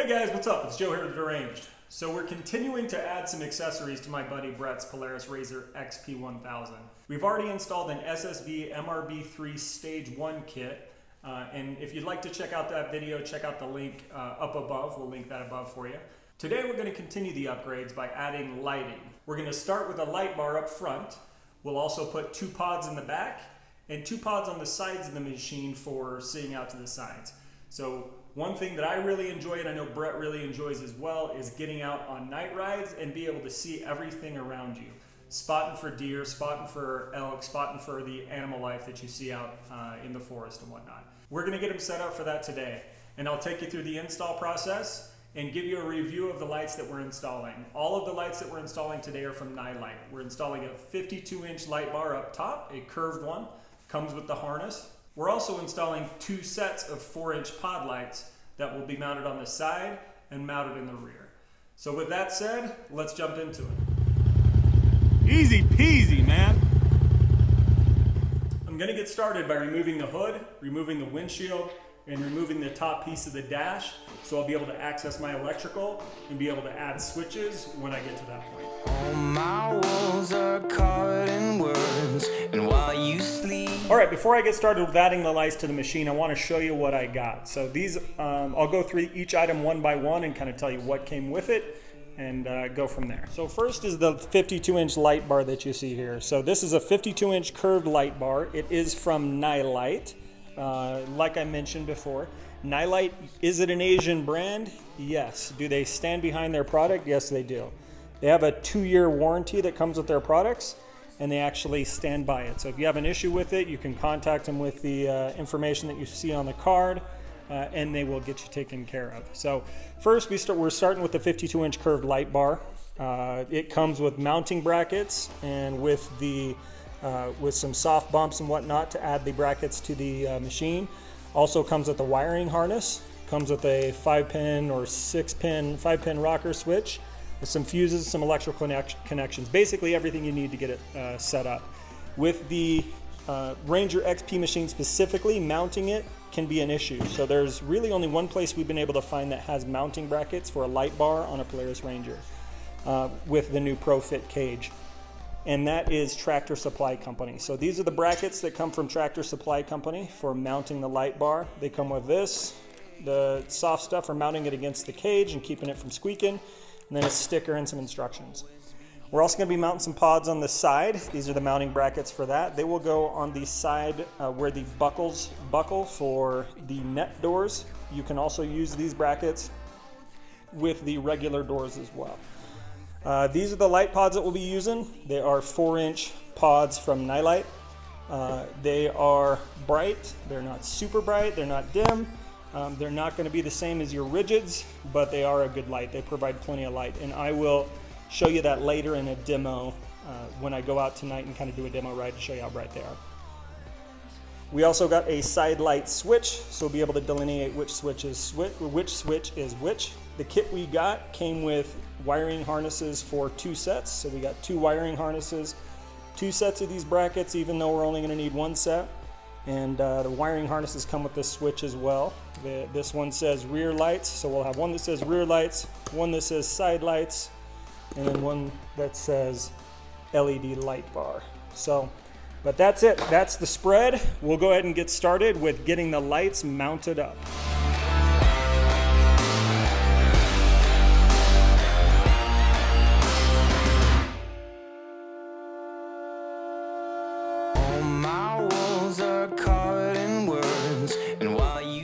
Hey guys, what's up? It's Joe here with Deranged. So we're continuing to add some accessories to my buddy Brett's Polaris Ranger XP 1000. We've already installed an SSV MRB3 Stage 1 kit. And if you'd like to check out that video, check out the link up above. We'll link that above for you. Today we're going to continue the upgrades by adding lighting. We're going to start with a light bar up front. We'll also put 2 pods in the back and 2 pods on the sides of the machine for seeing out to the sides. So one thing that I really enjoy, and I know Brett really enjoys as well, is getting out on night rides and be able to see everything around you. Spotting for deer, spotting for elk, spotting for the animal life that you see out in the forest and whatnot. We're going to get them set up for that today, and I'll take you through the install process and give you a review of the lights that we're installing. All of the lights that we're installing today are from Nilight. We're installing a 52-inch light bar up top, a curved one, comes with the harness. We're also installing 2 sets of 4-inch pod lights that will be mounted on the side and mounted in the rear. So with that said, let's jump into it. Easy peasy, man. I'm gonna get started by removing the hood, removing the windshield, and removing the top piece of the dash, so I'll be able to access my electrical and be able to add switches when I get to that point. All my walls are covered in words, and while you sleep. All right, before I get started with adding the lights to the machine, I want to show you what I got. So these, I'll go through each item one by one and kind of tell you what came with it and go from there. So first is the 52-inch light bar that you see here. So this is a 52-inch curved light bar. It is from Nilight. Like I mentioned before, Nilight, is it an Asian brand? Yes. Do they stand behind their product? Yes, they do. They have a 2-year warranty that comes with their products, and they actually stand by it. So if you have an issue with it, you can contact them with the information that you see on the card, and they will get you taken care of. So first, we're starting with the 52-inch curved light bar. It comes with mounting brackets and with some soft bumps and whatnot to add the brackets to the machine. Also comes with a wiring harness. Comes with a 5-pin or 5-pin rocker switch with some fuses, some electrical connections. Basically everything you need to get it set up. With the Ranger XP machine specifically, mounting it can be an issue. So there's really only one place we've been able to find that has mounting brackets for a light bar on a Polaris Ranger with the new ProFit cage. And that is Tractor Supply Company. So these are the brackets that come from Tractor Supply Company for mounting the light bar. They come with this, the soft stuff for mounting it against the cage and keeping it from squeaking, and then a sticker and some instructions. We're also going to be mounting some pods on the side. These are the mounting brackets for that. They will go on the side where the buckles buckle for the net doors. You can also use these brackets with the regular doors as well. These are the light pods that we'll be using. They are 4-inch pods from Nilight. They are bright. They're not super bright. They're not dim. They're not going to be the same as your rigids, but they are a good light. They provide plenty of light, and I will show you that later in a demo when I go out tonight and kind of do a demo ride to show you how bright they are. We also got a side light switch, so we'll be able to delineate which switch is which. The kit we got came with wiring harnesses for 2 sets. So we got 2 wiring harnesses, 2 sets of these brackets, even though we're only going to need 1 set. And the wiring harnesses come with this switch as well. This one says rear lights, so we'll have one that says rear lights, one that says side lights, and then one that says LED light bar. So, but that's it. That's the spread. We'll go ahead and get started with getting the lights mounted up.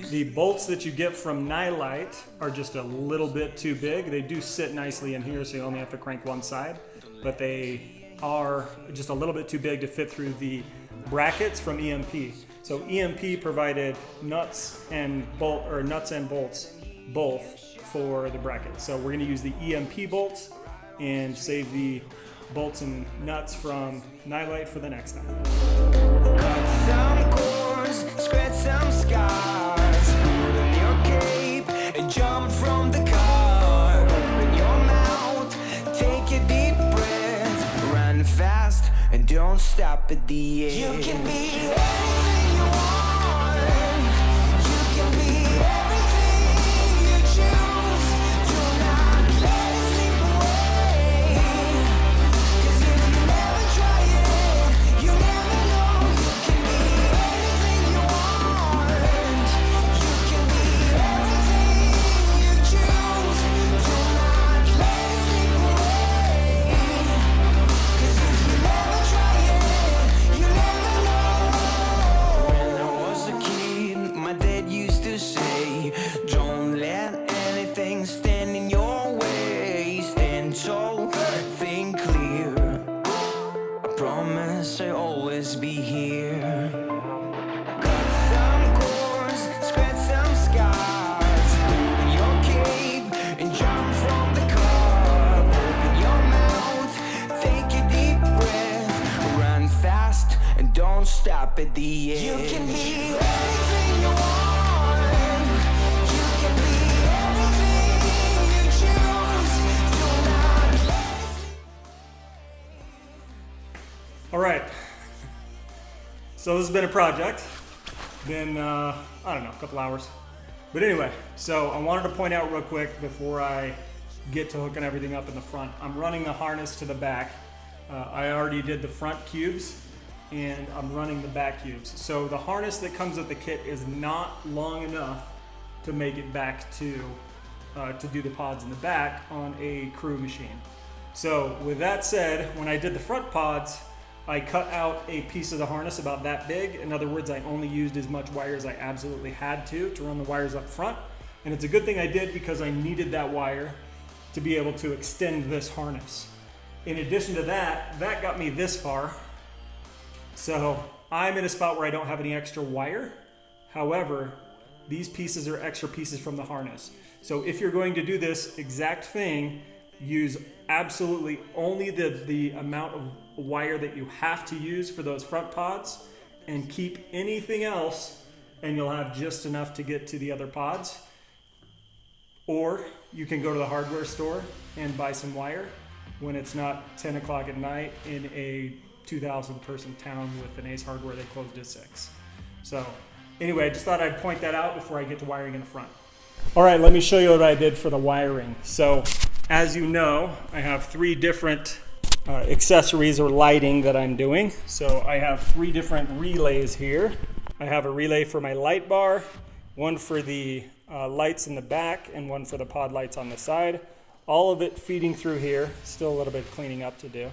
The bolts that you get from Nilight are just a little bit too big. They do sit nicely in here, so you only have to crank one side, but they are just a little bit too big to fit through the brackets from EMP. So EMP provided nuts and bolts both for the brackets. So we're going to use the EMP bolts and save the bolts and nuts from Nilight for the next time. Cut some cords, scratch some scars, put on your cape and jump from the car. Open your mouth, take a deep breath, run fast and don't stop at the end. You can be anything you want. You can be everything you choose. stop at the end. You can be anything you want. You can be anything you choose. Do not let. All right. So this has been a project. Been, I don't know, a couple hours. But anyway, so I wanted to point out real quick before I get to hooking everything up in the front. I'm running the harness to the back. I already did the front cubes and I'm running the back cubes. So the harness that comes with the kit is not long enough to make it back to do the pods in the back on a crew machine. So with that said, when I did the front pods, I cut out a piece of the harness about that big. In other words, I only used as much wire as I absolutely had to run the wires up front. And it's a good thing I did because I needed that wire to be able to extend this harness. In addition to that, that got me this far. So I'm in a spot where I don't have any extra wire. However, these pieces are extra pieces from the harness. So if you're going to do this exact thing, use absolutely only the amount of wire that you have to use for those front pods and keep anything else and you'll have just enough to get to the other pods. Or you can go to the hardware store and buy some wire when it's not 10 o'clock at night in a 2,000 person town with an Ace Hardware that closed at 6. So anyway, I just thought I'd point that out before I get to wiring in the front. All right, let me show you what I did for the wiring. So as you know, I have 3 different accessories or lighting that I'm doing. So I have 3 different relays here. I have a relay for my light bar, one for the lights in the back, and one for the pod lights on the side. All of it feeding through here. Still a little bit of cleaning up to do.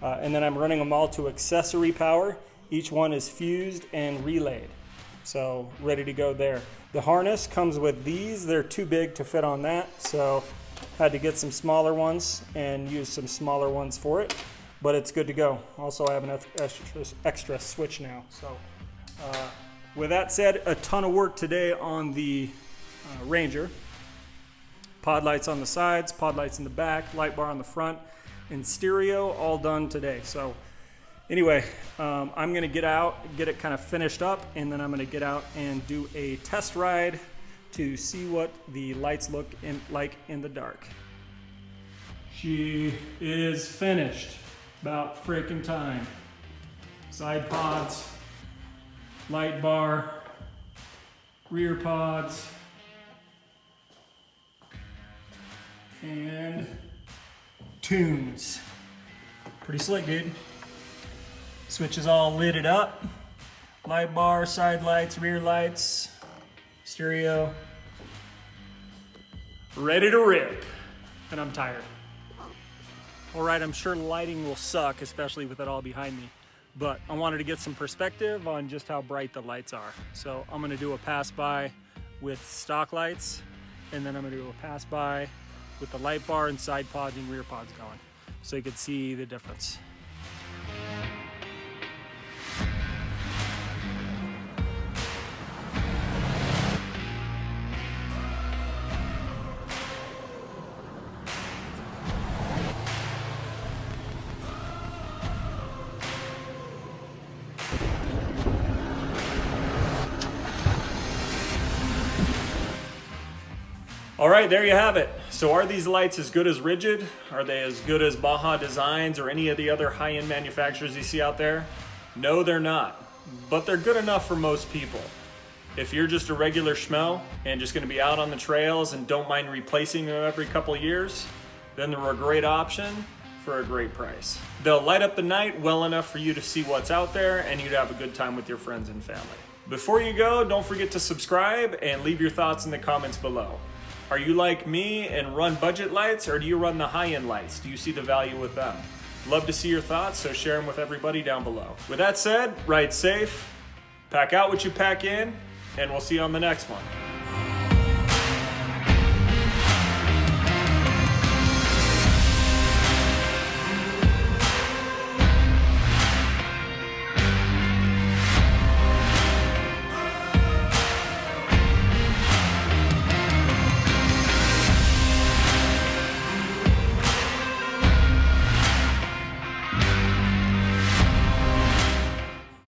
And then I'm running them all to accessory power. Each one is fused and relayed. So ready to go there. The harness comes with these. They're too big to fit on that. So had to get some smaller ones and use some smaller ones for it. But it's good to go. Also, I have an extra switch now. So with that said, a ton of work today on the Ranger. Pod lights on the sides, pod lights in the back, light bar on the front, and stereo all done today. So anyway, I'm gonna get out, get it kind of finished up, and then I'm gonna get out and do a test ride to see what the lights look like in the dark. She is finished. About freaking time. Side pods, light bar, rear pods, and tunes. Pretty slick, dude. Switch is all lidded up. Light bar, side lights, rear lights, stereo. Ready to rip. And I'm tired. All right, I'm sure lighting will suck, especially with it all behind me. But I wanted to get some perspective on just how bright the lights are. So I'm gonna do a pass by with stock lights, and then I'm gonna do a pass by with the light bar and side pods and rear pods going, so you can see the difference. All right, there you have it. So are these lights as good as Rigid? Are they as good as Baja Designs or any of the other high-end manufacturers you see out there? No, they're not, but they're good enough for most people. If you're just a regular schmo and just gonna be out on the trails and don't mind replacing them every couple of years, then they're a great option for a great price. They'll light up the night well enough for you to see what's out there and you'd have a good time with your friends and family. Before you go, don't forget to subscribe and leave your thoughts in the comments below. Are you like me and run budget lights, or do you run the high-end lights? Do you see the value with them? Love to see your thoughts, so share them with everybody down below. With that said, ride safe, pack out what you pack in, and we'll see you on the next one.